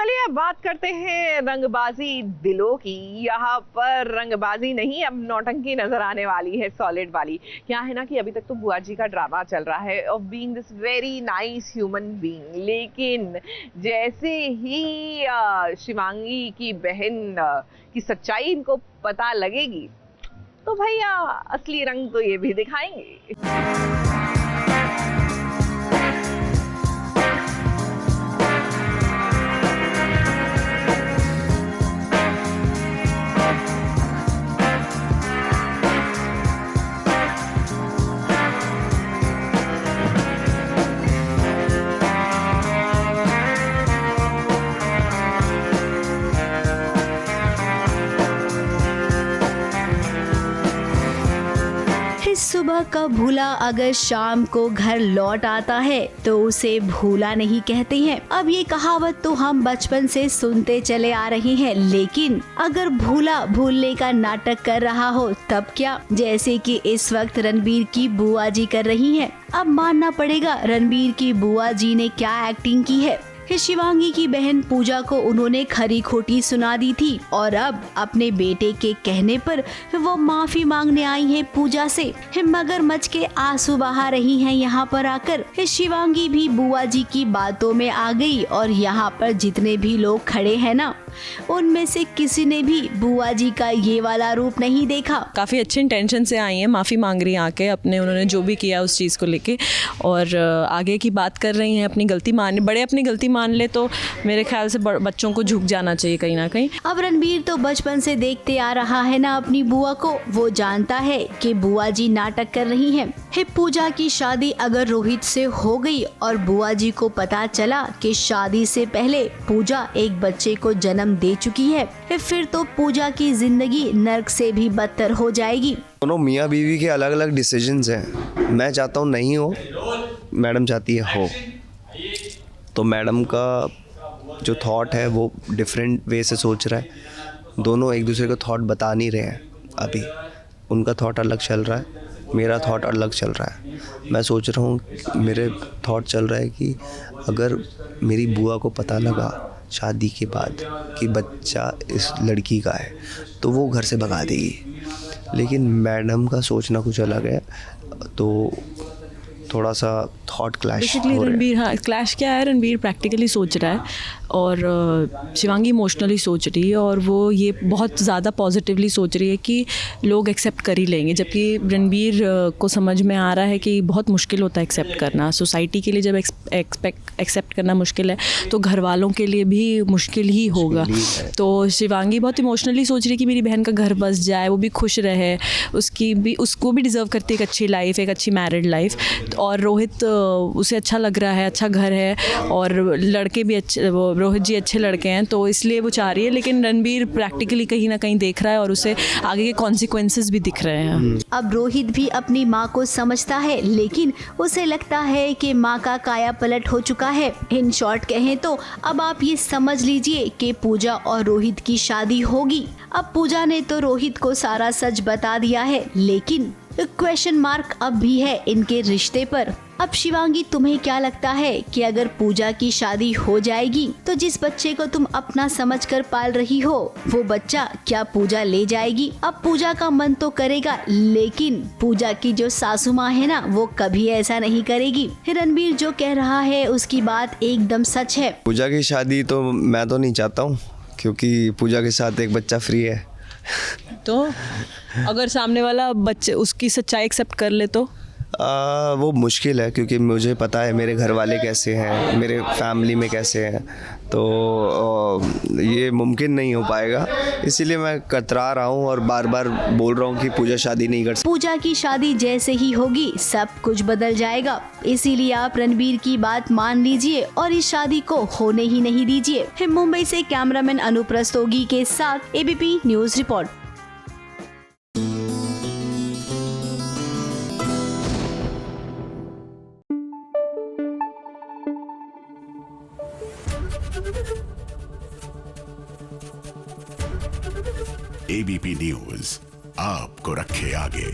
चलिए अब बात करते हैं रंगबाजी दिलों की। यहाँ पर रंगबाजी नहीं, अब नौटंकी नजर आने वाली है, सॉलिड वाली। क्या है ना कि अभी तक तो बुआ जी का ड्रामा चल रहा है of being this very nice human being, लेकिन जैसे ही शिवांगी की बहन की सच्चाई इनको पता लगेगी तो भैया असली रंग तो ये भी दिखाएंगे। सुबह का भूला अगर शाम को घर लौट आता है तो उसे भूला नहीं कहते हैं। अब ये कहावत तो हम बचपन से सुनते चले आ रहे हैं, लेकिन अगर भूला भूलने का नाटक कर रहा हो तब क्या? जैसे कि इस वक्त रणबीर की बुआ जी कर रही हैं। अब मानना पड़ेगा रणबीर की बुआ जी ने क्या एक्टिंग की है। शिवांगी की बहन पूजा को उन्होंने खरी खोटी सुना दी थी और अब अपने बेटे के कहने पर वो माफी मांगने आई है पूजा से। मगरमच्छ के आंसू बहा रही हैं यहाँ पर आकर। शिवांगी भी बुआ जी की बातों में आ गई और यहाँ पर जितने भी लोग खड़े हैं ना, उनमें से किसी ने भी बुआ जी का ये वाला रूप नहीं देखा। काफ़ी अच्छे इंटेंशन से आई हैं, माफ़ी मांग रही हैं आके अपने, उन्होंने जो भी किया उस चीज़ को लेके, और आगे की बात कर रही हैं। अपनी गलती बड़े अपनी गलती मान ले तो मेरे ख्याल से बच्चों को झुक जाना चाहिए कहीं ना कहीं। अब रणबीर तो बचपन से देखते आ रहा है ना अपनी बुआ को, वो जानता है कि बुआ जी नाटक कर रही हैं। पूजा की शादी अगर रोहित से हो गई और बुआ जी को पता चला कि शादी से पहले पूजा एक बच्चे को जन्म दे चुकी है, फिर तो पूजा की जिंदगी नर्क से भी बदतर हो जाएगी। दोनों मियाँ बीवी के अलग अलग डिसीजंस हैं। मैं चाहता हूँ नहीं हो, मैडम चाहती है हो। तो मैडम का जो थॉट है वो डिफरेंट वे से सोच रहा है। दोनों एक दूसरे को थॉट बता नहीं रहे हैं अभी। उनका थॉट अलग चल रहा है, मेरा थॉट अलग चल रहा है। मैं सोच रहा हूँ, मेरे थॉट चल रहा है कि अगर मेरी बुआ को पता लगा शादी के बाद कि बच्चा इस लड़की का है तो वो घर से भगा देगी। लेकिन मैडम का सोचना कुछ अलग है, तो थोड़ा सा थॉट क्लैश हो रहा है। रणबीर, हाँ, क्लैश क्या है, रणबीर प्रैक्टिकली सोच रहा है और शिवांगी इमोशनली सोच रही है, और वो ये बहुत ज़्यादा पॉजिटिवली सोच रही है कि लोग एक्सेप्ट कर ही लेंगे, जबकि रणबीर को समझ में आ रहा है कि बहुत मुश्किल होता है एक्सेप्ट करना। सोसाइटी के लिए जब एक्सेप्ट करना मुश्किल है तो घर वालों के लिए भी मुश्किल ही होगा। तो शिवांगी बहुत इमोशनली सोच रही है कि मेरी बहन का घर बस जाए, वो भी खुश रहे, उसको भी डिज़र्व करती है एक अच्छी लाइफ, एक अच्छी मैरिड लाइफ। और रोहित, उसे अच्छा लग रहा है, अच्छा घर है और लड़के भी अच्छे, वो रोहित जी अच्छे लड़के हैं, तो इसलिए वो चाह रही है। लेकिन रणबीर प्रैक्टिकली कहीं ना कहीं देख रहा है और उसे आगे के कॉन्सिक्वेंसेस भी दिख रहे हैं। अब रोहित भी अपनी माँ को समझता है, लेकिन उसे लगता है कि माँ का काया पलट हो चुका है। इन शॉर्ट कहें तो अब आप ये समझ लीजिए कि पूजा और रोहित की शादी होगी। अब पूजा ने तो रोहित को सारा सच बता दिया है, लेकिन क्वेश्चन मार्क अब भी है इनके रिश्ते पर। अब शिवांगी, तुम्हें क्या लगता है कि अगर पूजा की शादी हो जाएगी तो जिस बच्चे को तुम अपना समझकर पाल रही हो वो बच्चा क्या पूजा ले जाएगी? अब पूजा का मन तो करेगा, लेकिन पूजा की जो सासू माँ है ना, वो कभी ऐसा नहीं करेगी। रणबीर जो कह रहा है उसकी बात एकदम सच है। पूजा की शादी तो मैं तो नहीं चाहता हूँ, क्योंकि पूजा के साथ एक बच्चा फ्री है। तो अगर सामने वाला बच्चे उसकी सच्चाई एक्सेप्ट कर ले तो वो मुश्किल है, क्योंकि मुझे पता है मेरे घर वाले कैसे हैं, मेरे फैमिली में कैसे हैं, तो ये मुमकिन नहीं हो पाएगा। इसीलिए मैं कतरा रहा हूँ और बार बार बोल रहा हूँ कि पूजा शादी नहीं कर सकती। पूजा की शादी जैसे ही होगी सब कुछ बदल जाएगा, इसीलिए आप रणबीर की बात मान लीजिए और इस शादी को होने ही नहीं दीजिए। मुंबई से कैमरामैन अनुप रस्तोगी के साथ ABP news report. ABP news आपको रखे आगे।